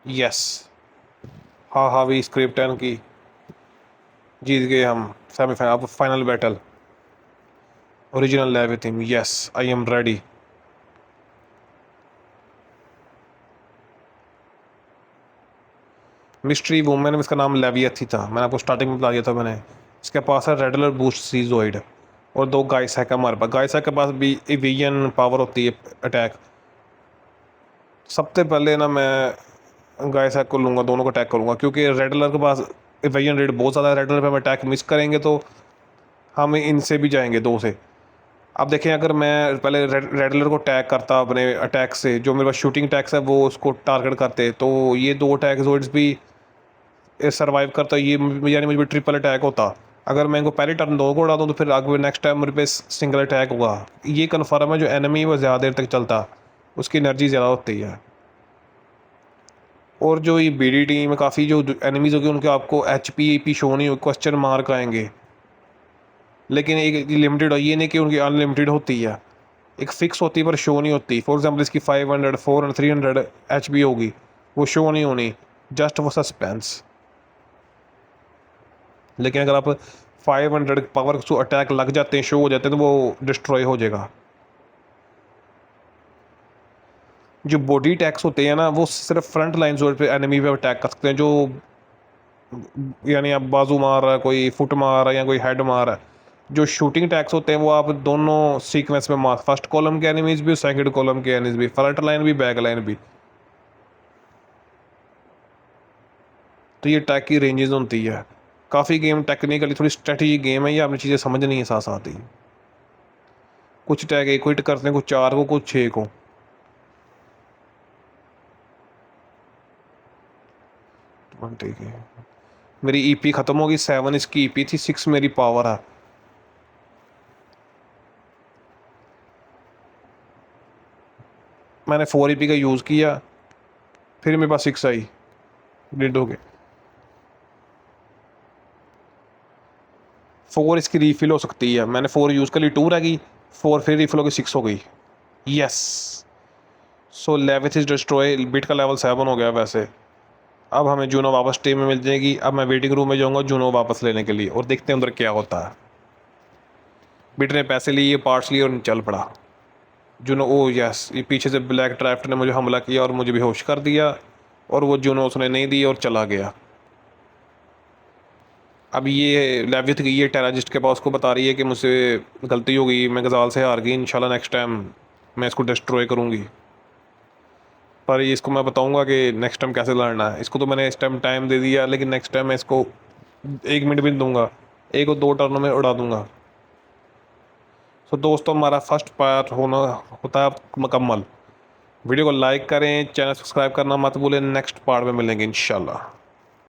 यस, हाँ हाँ भी स्क्रिप्ट है की, जीत गए हम सेमीफाइनल। अब फाइनल बैटल ओरिजिनल लेवी थीम। Yes I am ready. Mystery woman, इसका नाम लेवियथी था, मैंने आपको स्टार्टिंग में बता दिया था मैंने। इसके पास है रेडलर बूस्ट सीजोइड और 2 गाइसैक है हमारे पास। गाइसैक के पास भी एवियन पावर होती है अटैक। सबसे पहले ना मैं गाइसैक को लूँगा, दोनों को अटैक करूँगा क्योंकि रेडलर के पास एवियन रेट बहुत ज़्यादा है। रेडलर पे हम अटैक मिस करेंगे तो हम इनसे भी जाएंगे 2 से। अब देखें अगर मैं पहले रेडलर को अटैक करता अपने अटैक से, जो मेरे पास शूटिंग अटैक्स है वो उसको टारगेट करते, तो ये 2 अटैक जोइड्स भी सर्वाइव करता, ये यानी मुझे ट्रिपल अटैक होता। अगर मैं इनको पहले टर्न 2 को उड़ा दूँ तो फिर आगे नेक्स्ट टाइम मेरे पे सिंगल अटैक होगा। ये कन्फर्म है, जो एनिमी है वो ज़्यादा देर तक चलता, उसकी एनर्जी ज़्यादा होती है। और जो ये बीडी टीम में काफ़ी जो एनिमीज़ होगी उनके आपको एचपी शो नहीं हो, क्वेश्चन मार्क आएंगे। लेकिन एक लिमिटेड हो, ये नहीं कि उनकी अनलिमिटेड होती है, एक फ़िक्स होती है पर शो नहीं होती। फॉर एग्जांपल इसकी 500 400 300 एचपी होगी, वो शो नहीं होनी, जस्ट वो सस्पेंस। लेकिन अगर आप 500 पावर से अटैक लग जाते हैं, शो हो जाते हैं, तो वो डिस्ट्रॉय हो जाएगा। जो बॉडी अटैक्स होते हैं ना वो सिर्फ फ्रंट लाइन जोन पे एनिमी पे अटैक कर सकते हैं, जो यानी आप बाजू मार रहा है, कोई फुट मार रहा है या कोई हेड मार रहा है। जो शूटिंग अटैक्स होते हैं वो आप दोनों सीक्वेंस में मार, फर्स्ट कॉलम के एनिमीज भी, सेकंड कॉलम के एनिमीज भी, फ्रंट लाइन भी, बैक लाइन भी। तो ये अटैक की रेंजेस होती है। काफ़ी गेम टेक्निकली थोड़ी स्ट्रेटजी गेम है, ये आपने चीज़ें समझनी है साथ साथ ही। कुछ अटैक 1 हिट करते हैं, कुछ 4 को, कुछ 6 को। ठीक है, मेरी ईपी ख़त्म होगी, 7 इसकी ईपी थी, 6 मेरी पावर है। मैंने 4 ईपी का यूज़ किया, फिर मेरे पास 6 आई, डेड हो गए। 4 इसकी रीफिल हो सकती है, मैंने 4 यूज़ कर ली, 2 रह गई, 4 फिर रीफिल हो गई, 6 हो गई। यस, सो लेविथ इज डिस्ट्रॉय, बिट का लेवल 7 हो गया वैसे। अब हमें जूनो वापस टीम में मिल जाएगी। अब मैं वेटिंग रूम में जाऊँगा जूनो वापस लेने के लिए और देखते हैं अंदर क्या होता है। बिट ने पैसे लिए, पार्ट्स लिए और चल पड़ा। जूनो, ओ यस, ये पीछे से ब्लैक ड्राफ्ट ने मुझे हमला किया और मुझे बेहोश कर दिया, और वो जूनो उसने नहीं दी और चला गया। अब ये लेविथ गई है टेराजिस्ट के पास, उसको बता रही है कि मुझसे गलती हो गई, मैं गजाल से हार गई, इंशाल्लाह नेक्स्ट टाइम मैं इसको डिस्ट्रॉय करूँगी। पर इसको मैं बताऊँगा कि नेक्स्ट टाइम कैसे लड़ना है। इसको तो मैंने इस टाइम टाइम दे दिया, लेकिन नेक्स्ट टाइम मैं इसको 1 मिनट भी नहीं दूँगा, 1 और 2 टर्नों में उड़ा दूँगा। सो दोस्तों, हमारा फर्स्ट पार्ट होता है मुकम्मल। वीडियो को लाइक करें, चैनल सब्सक्राइब करना मत भूलें। नेक्स्ट पार्ट में मिलेंगे इंशाल्लाह।